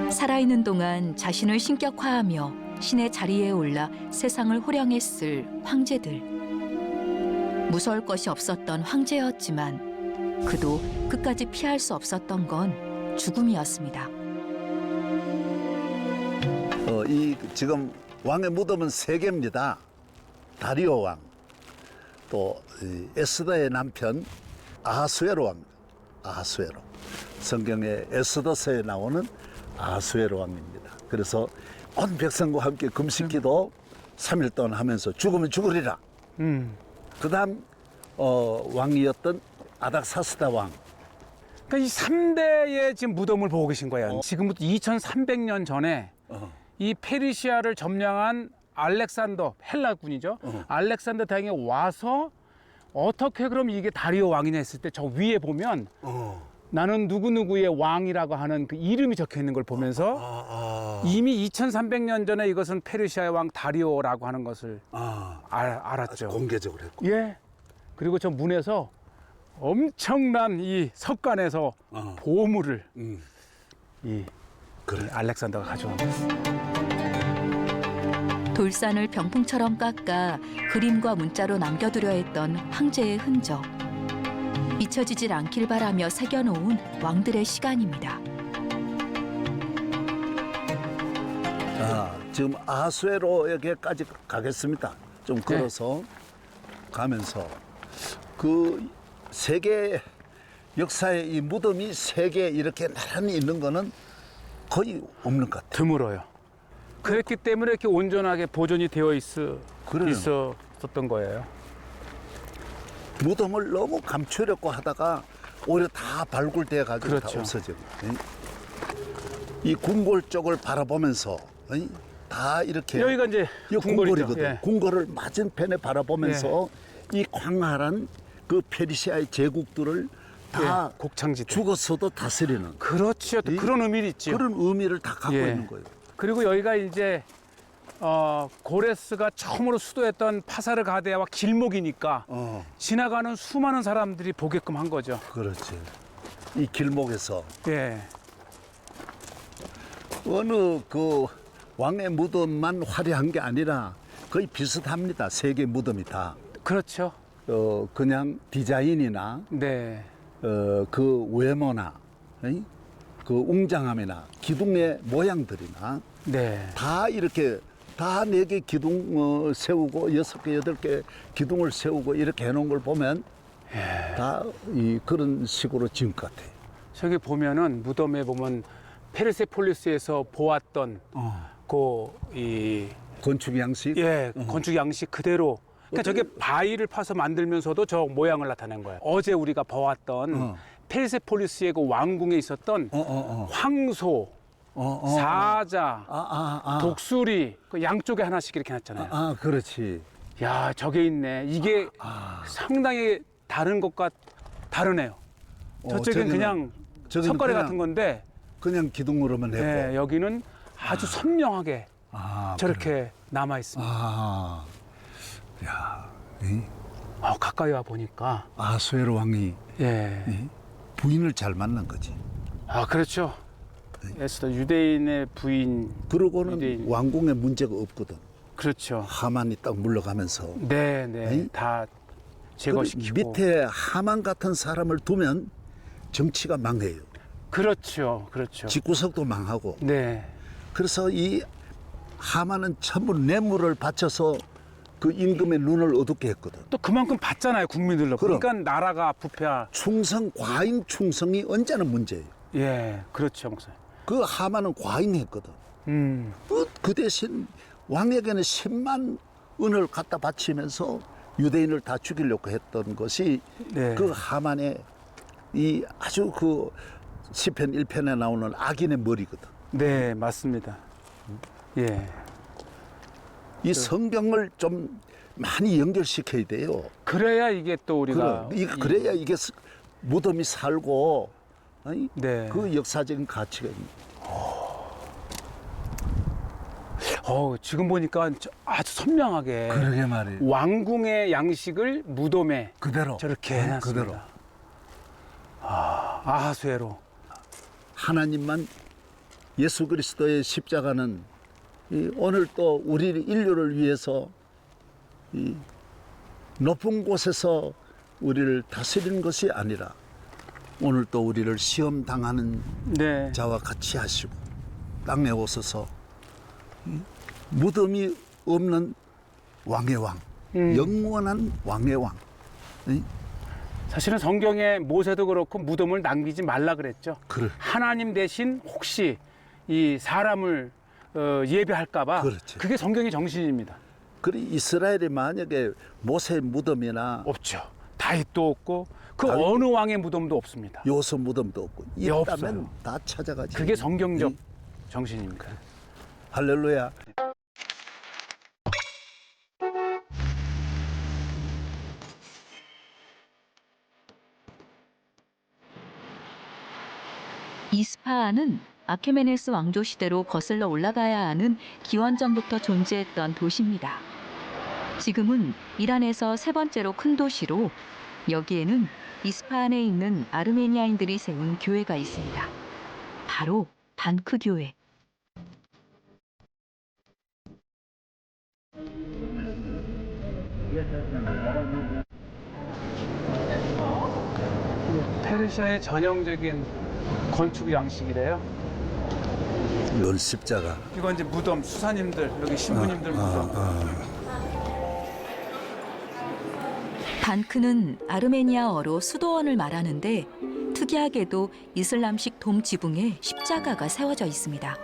살아있는 동안 자신을 신격화하며 신의 자리에 올라 세상을 호령했을 황제들. 무서울 것이 없었던 황제였지만 그도 끝까지 피할 수 없었던 건 죽음이었습니다. 이 지금 왕의 무덤은 3개입니다. 다리오 왕, 또 에스더의 남편 아하수에로 왕입니다. 아하수에로. 성경의 에스더서에 나오는 아하수에로 왕입니다. 그래서 온 백성과 함께 금식기도 3일 동안 하면서 죽으면 죽으리라. 그다음 왕이었던 아닥사스다 왕. 그러니까 이 3대의 지금 무덤을 보고 계신 거예요. 지금부터 2300년 전에 이 페르시아를 점령한 알렉산더, 헬라군이죠. 알렉산더 대왕이 와서 어떻게 그럼 이게 다리오 왕이냐 했을 때 저 위에 보면 나는 누구누구의 왕이라고 하는 그 이름이 적혀 있는 걸 보면서 이미 2300년 전에 이것은 페르시아의 왕 다리오라고 하는 것을 알았죠. 공개적으로 했고. 예. 그리고 저 문에서 엄청난 이 석관에서 보물을 이 알렉산더가 가져온 거예요. 돌산을 병풍처럼 깎아 그림과 문자로 남겨두려 했던 황제의 흔적. 잊혀지질 않길 바라며 새겨놓은 왕들의 시간입니다. 자, 지금 아하수에로에게까지 가겠습니다. 좀 걸어서 가면서 그 세계 역사의 이 무덤이 세 개 이렇게 나란히 있는 거는 거의 없는 것 같아요. 드물어요. 그랬기 때문에 이렇게 온전하게 보존이 되어 있었던 거예요. 무덤을 너무 감추려고 하다가 오히려 다 발굴돼 가지고 그렇죠. 다 없어져. 이 궁궐 쪽을 바라보면서 다 이렇게 여기가 이제 이 궁궐이죠. 궁궐이거든. 예. 궁궐을 맞은편에 바라보면서 이 광활한 그 페르시아의 제국들을 다 예, 곡창지대. 죽었어도 다스리는 그렇죠. 또 그런 의미를 있죠. 그런 의미를 다 갖고 예. 있는 거예요. 그리고 여기가 이제 고레스가 처음으로 수도했던 파사르가데아와 길목이니까 지나가는 수많은 사람들이 보게끔 한 거죠. 그렇지. 이 길목에서 예. 어느 그 왕의 무덤만 화려한 게 아니라 거의 비슷합니다. 세 개 무덤이 다. 그렇죠. 그냥 디자인이나 네. 그 외모나 그 웅장함이나 기둥의 모양들이나 네. 다 이렇게 다 네 개 기둥 세우고 6개, 8개 기둥을 세우고 이렇게 해놓은 걸 보면 다 그런 식으로 지은 것 같아요. 저기 보면은 무덤에 보면 페르세폴리스에서 보았던 이 건축 양식. 건축 양식 그대로. 그러니까 저게 바위를 파서 만들면서도 저 모양을 나타낸 거예요. 어제 우리가 보았던 페르세폴리스의 그 왕궁에 있었던 황소, 사자, 독수리 그 양쪽에 하나씩 이렇게 놨잖아요. 그렇지. 야, 저게 있네. 이게 상당히 다른 것과 다르네요. 저쪽은 그냥 석가래 같은 건데 그냥 기둥으로만 했고. 네, 여기는 아주 선명하게 저렇게 그래. 남아 있습니다. 야, 가까이 와 보니까 아하수에로 왕이 부인을 잘 만난 거지. 그렇죠. 에스더 유대인의 부인. 그러고는 유대인. 왕궁에 문제가 없거든. 그렇죠. 하만이 딱 물러가면서. 네, 다 제거시키고. 밑에 하만 같은 사람을 두면 정치가 망해요. 그렇죠. 집구석도 망하고. 네. 그래서 이 하만은 전부 뇌물을 바쳐서 그 임금의 눈을 어둡게 했거든. 또 그만큼 받잖아요, 국민들로. 그럼. 그러니까 나라가 부패하. 과잉 충성이 언제나 문제예요. 예, 그렇죠, 목사님. 그 하만은 과잉했거든. 그 대신 왕에게는 10만 은을 갖다 바치면서 유대인을 다 죽이려고 했던 것이 네. 그 하만의 이 아주 그 시편 1편에 나오는 악인의 머리거든. 네, 맞습니다. 예. 이 성경을 좀 많이 연결시켜야 돼요. 그래야 이게 또 우리가 그래야 이게 무덤이 살고 네. 그 역사적인 가치가 있는. 지금 보니까 아주 선명하게 그러게 말이에요. 왕궁의 양식을 무덤에 그대로 저렇게 해놨습니다. 그대로. 아하수에로. 하나님만 예수 그리스도의 십자가는 오늘 또 우리 인류를 위해서 이 높은 곳에서 우리를 다스리는 것이 아니라 오늘 또 우리를 시험 당하는 네. 자와 같이 하시고 땅에 오셔서 무덤이 없는 왕의 왕, 영원한 왕의 왕. 사실은 성경에 모세도 그렇고 무덤을 남기지 말라 그랬죠. 그래. 하나님 대신 혹시 이 사람을 예배할까봐 그렇지. 그게 성경의 정신입니다. 그래 이스라엘이 만약에 모세 무덤이나 없죠. 다윗도 없고 그 다윗- 어느 왕의 무덤도 없습니다. 요소 무덤도 없고 예, 있다면 없어요. 다 찾아가지. 그게 성경적 이- 정신입니다. 할렐루야. 이스파한은 아케메네스 왕조 시대로 거슬러 올라가야 하는 기원전부터 존재했던 도시입니다. 지금은 이란에서 세 번째로 큰 도시로 여기에는 이스파한에 있는 아르메니아인들이 세운 교회가 있습니다. 바로 단크 교회. 페르시아의 전형적인 건축 양식이래요. 열 십자가. 이건 이제 무덤, 수사님들, 여기 신부님들 무덤. 단크는 아르메니아어로 수도원을 말하는데 특이하게도 이슬람식 돔 지붕에 십자가가 세워져 있습니다.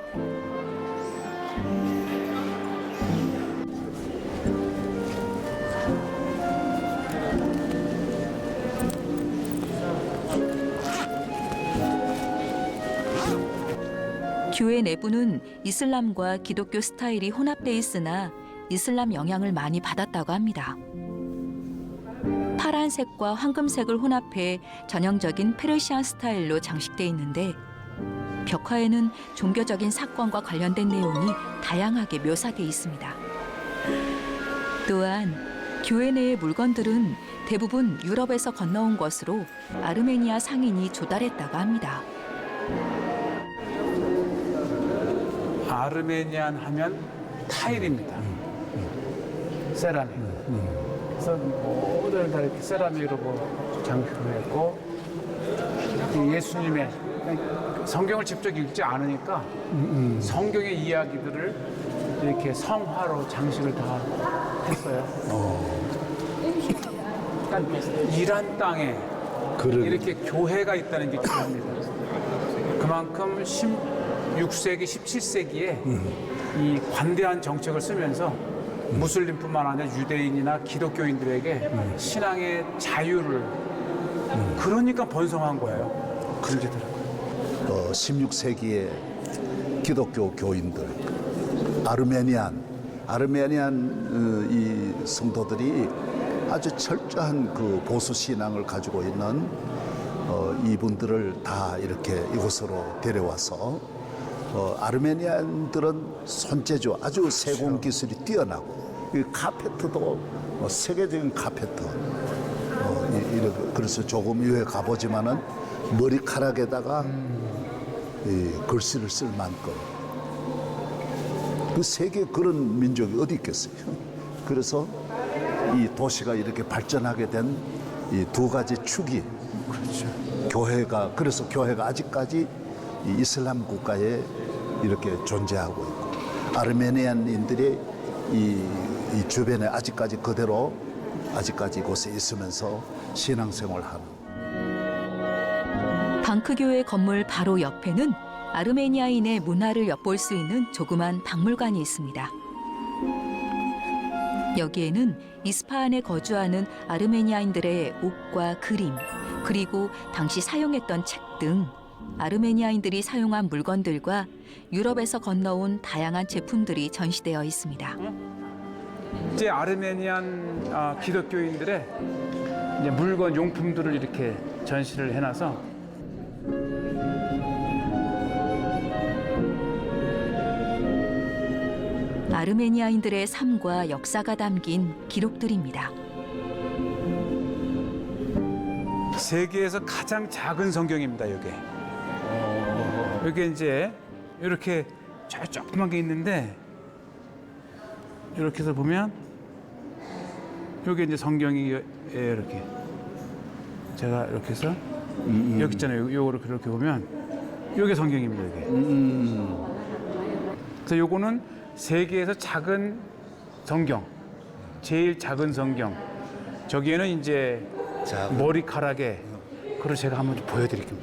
교회 내부는 이슬람과 기독교 스타일이 혼합돼 있으나 이슬람 영향을 많이 받았다고 합니다. 파란색과 황금색을 혼합해 전형적인 페르시안 스타일로 장식돼 있는데 벽화에는 종교적인 사건과 관련된 내용이 다양하게 묘사돼 있습니다. 또한 교회 내의 물건들은 대부분 유럽에서 건너온 것으로 아르메니아 상인이 조달했다고 합니다. 아르메니안 하면 타일입니다. 세라믹. 그래서 모든 다 이렇게 세라믹으로 뭐 장식을 했고 이 예수님의 성경을 직접 읽지 않으니까 성경의 이야기들을 이렇게 성화로 장식을 다 했어요. 그러니까 이란 땅에 그러게. 이렇게 교회가 있다는 게 중요합니다. 그만큼 16세기, 17세기에 이 관대한 정책을 쓰면서 무슬림뿐만 아니라 유대인이나 기독교인들에게 신앙의 자유를 그러니까 번성한 거예요. 그러더라고요. 16세기의 기독교 교인들, 아르메니안 이 성도들이 아주 철저한 그 보수 신앙을 가지고 있는 이분들을 다 이렇게 이곳으로 데려와서 아르메니안들은 손재주 아주 세공 기술이 뛰어나고 이 카페트도 세계적인 카페트 그래서 조금 이외에 가보지만은 머리카락에다가 이 글씨를 쓸 만큼 그 세계 그런 민족이 어디 있겠어요. 그래서 이 도시가 이렇게 발전하게 된 이 두 가지 축이 교회가 그래서 교회가 아직까지 이 이슬람 국가에 이렇게 존재하고 있고 아르메니안인들이 이 주변에 아직까지 그대로 아직까지 이곳에 있으면서 신앙생활하는. 단크 교회 건물 바로 옆에는 아르메니아인의 문화를 엿볼 수 있는 조그만 박물관이 있습니다. 여기에는 이스파한에 거주하는 아르메니아인들의 옷과 그림, 그리고 당시 사용했던 책 등 아르메니아인들이 사용한 물건들과 유럽에서 건너온 다양한 제품들이 전시되어 있습니다. 이제 아르메니안 기독교인들의 이제 물건 용품들을 이렇게 전시를 해놔서 아르메니아인들의 삶과 역사가 담긴 기록들입니다. 세계에서 가장 작은 성경입니다. 이게. 이게 이제 이렇게 저 조그만 게 있는데 이렇게 해서 보면 이게 이제 성경이 이렇게 제가 이렇게 해서 여기 있잖아요. 요거를 그렇게 보면 이게 성경입니다. 이게. 그래서 요거는 세계에서 작은 성경, 제일 작은 성경. 저기에는 이제 자, 머리카락에 그걸 제가 한번 좀 보여드릴게요.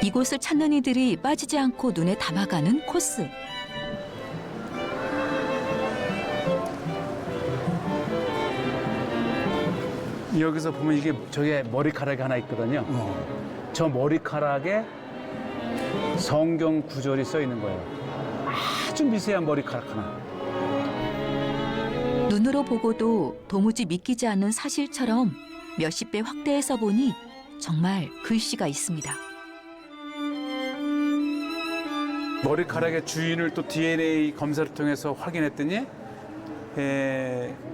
이곳을 찾는 이들이 빠지지 않고 눈에 담아가는 코스. 여기서 보면 이게 저게 머리카락이 하나 있거든요. 저 머리카락에 성경 구절이 써 있는 거예요. 아주 미세한 머리카락 하나. 눈으로 보고도 도무지 믿기지 않는 사실처럼 몇십 배 확대해서 보니 정말 글씨가 있습니다. 머리카락의 주인을 또 DNA 검사를 통해서 확인했더니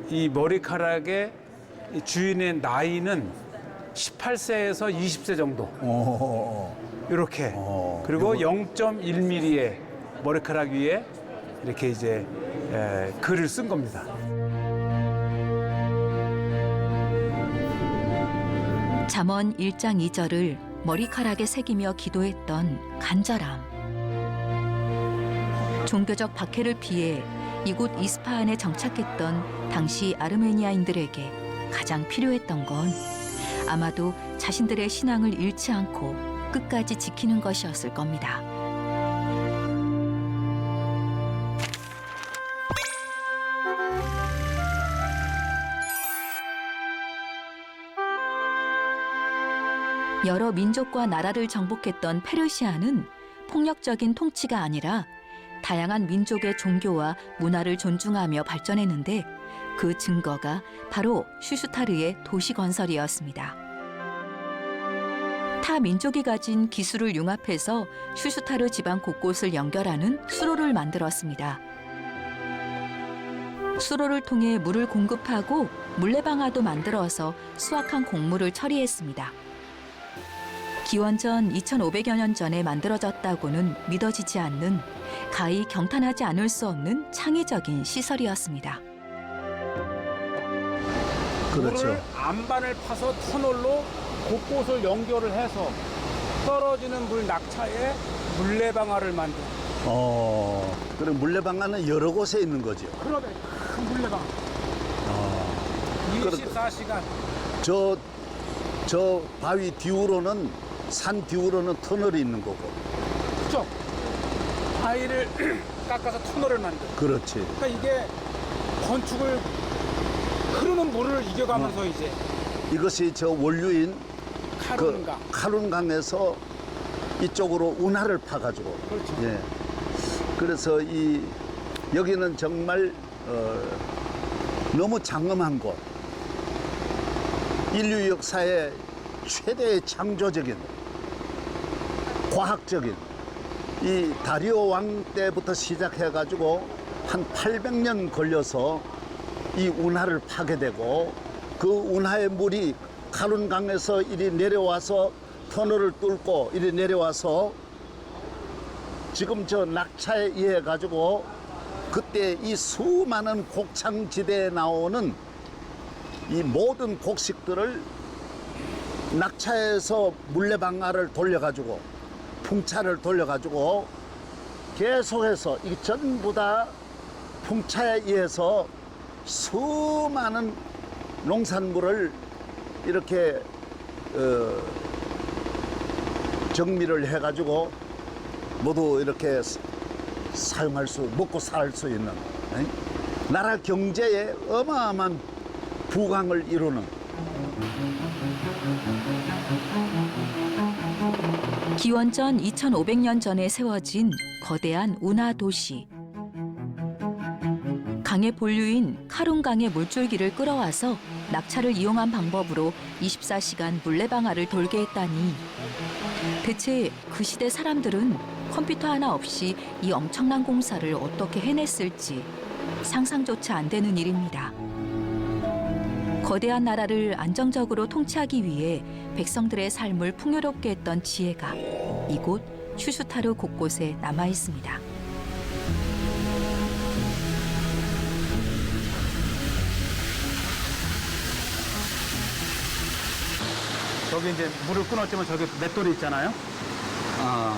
이 머리카락의 이 주인의 나이는 18세에서 20세 정도. 이렇게. 그리고 0.1mm의 머리카락 위에 이렇게 이제 글을 쓴 겁니다. 잠언 1장 2절을 머리카락에 새기며 기도했던 간절함. 종교적 박해를 피해 이곳 이스파한에 정착했던 당시 아르메니아인들에게 가장 필요했던 건 아마도 자신들의 신앙을 잃지 않고 끝까지 지키는 것이었을 겁니다. 여러 민족과 나라를 정복했던 페르시아는 폭력적인 통치가 아니라 다양한 민족의 종교와 문화를 존중하며 발전했는데 그 증거가 바로 슈슈타르의 도시 건설이었습니다. 타 민족이 가진 기술을 융합해서 슈슈타르 지방 곳곳을 연결하는 수로를 만들었습니다. 수로를 통해 물을 공급하고 물레방아도 만들어서 수확한 곡물을 처리했습니다. 기원전 2500여 년 전에 만들어졌다고는 믿어지지 않는 가히 경탄하지 않을 수 없는 창의적인 시설이었습니다. 그렇죠. 물을 안반을 파서 터널로 곳곳을 연결을 해서 떨어지는 물 낙차에 물레방아를 만든. 그럼 물레방아는 여러 곳에 있는 거죠. 그러네, 큰 물레방아. 24시간. 저 바위 뒤로는 산 뒤로는 터널이 있는 거고. 그죠? 바위를 깎아서 터널을 만든. 그렇지. 그러니까 이게 건축을 흐르는 물을 이겨가면서 이제 이것이 저 원류인 카룬강. 카룬강에서 이쪽으로 운하를 파가지고. 그렇죠. 예. 그래서 여기는 정말 너무 장엄한 곳. 인류 역사의 최대의 창조적인 과학적인 이 다리오 왕 때부터 시작해가지고 한 800년 걸려서 이 운하를 파게 되고 그 운하의 물이 카룬강에서 이리 내려와서 터널을 뚫고 이리 내려와서 지금 저 낙차에 의해 가지고 그때 이 수많은 곡창지대에 나오는 이 모든 곡식들을 낙차에서 물레방아를 돌려가지고 풍차를 돌려가지고 계속해서 이 전부 다 풍차에 의해서 수많은 농산물을 이렇게 정미를 해가지고 모두 이렇게 사용할 수, 먹고 살 수 있는 나라 경제에 어마어마한 부강을 이루는. 기원전 2500년 전에 세워진 거대한 운하 도시. 강의 본류인 카룬강의 물줄기를 끌어와서 낙차를 이용한 방법으로 24시간 물레방아를 돌게 했다니 대체 그 시대 사람들은 컴퓨터 하나 없이 이 엄청난 공사를 어떻게 해냈을지 상상조차 안 되는 일입니다. 거대한 나라를 안정적으로 통치하기 위해 백성들의 삶을 풍요롭게 했던 지혜가 이곳 슈슈타르 곳곳에 남아 있습니다. 저기 이제 물을 끊었지만 저기 맷돌이 있잖아요.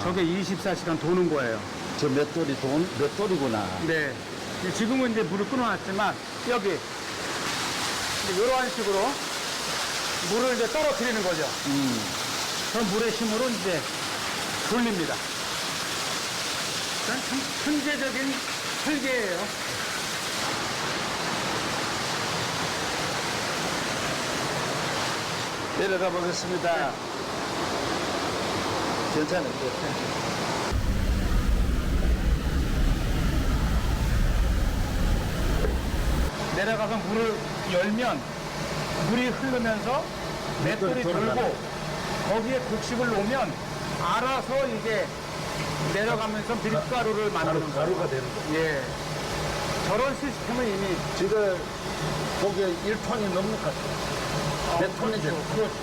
저게 24시간 도는 거예요. 저 맷돌이구나. 네. 지금은 이제 물을 끊어놨지만 여기 이제 이런 식으로 물을 이제 떨어뜨리는 거죠. 그럼 물의 힘으로 이제 돌립니다. 참 천재적인 설계예요. 내려가 보겠습니다. 괜찮은데. 내려가서 물을 열면 물이 흐르면서 맷돌이 돌고 거기에 곡식을 놓으면 알아서 이게 내려가면서 밀가루를 만드는 거예요. 가루가 되는 거. 예. 저런 시스템은 이미 지금 거기에 1톤이 넘는 것 같아요. 몇 톤이 되는 그렇죠.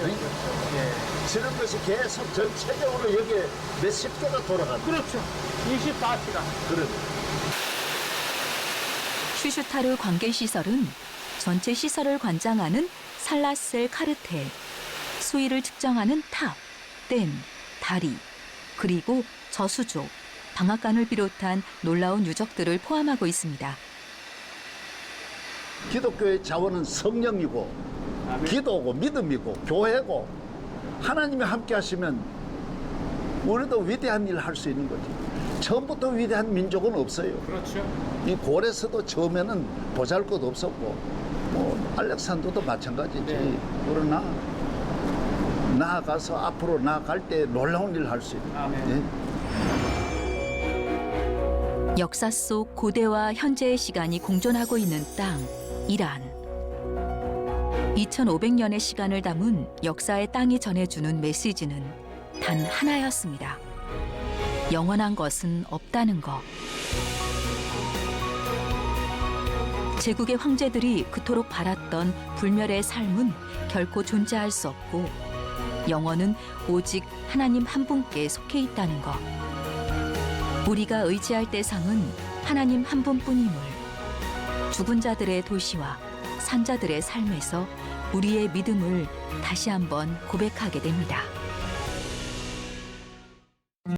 예. 저런 것이 계속 전체적으로 여기에 몇십 개가 돌아가는 그렇죠. 24시간. 그런. 슈슈타르 관계시설은 전체 시설을 관장하는 살라셀 카르텔, 수위를 측정하는 탑, 댐, 다리, 그리고 저수조, 방앗간을 비롯한 놀라운 유적들을 포함하고 있습니다. 기독교의 자원은 성령이고 기도고 믿음이고 교회고 하나님이 함께 하시면 우리도 위대한 일을 할 수 있는 거지. 처음부터 위대한 민족은 없어요. 그렇죠. 이 고레스도 처음에는 보잘것 없었고 뭐 알렉산더도 마찬가지지. 네. 그러나 나아가서 앞으로 나아갈 때 놀라운 일을 할 수 있는. 아멘. 예? 역사 속 고대와 현재의 시간이 공존하고 있는 땅, 이란. 2500년의 시간을 담은 역사의 땅이 전해주는 메시지는 단 하나였습니다. 영원한 것은 없다는 것. 제국의 황제들이 그토록 바랐던 불멸의 삶은 결코 존재할 수 없고 영원은 오직 하나님 한 분께 속해 있다는 것. 우리가 의지할 대상은 하나님 한 분뿐임을 죽은 자들의 도시와 산자들의 삶에서 우리의 믿음을 다시 한번 고백하게 됩니다.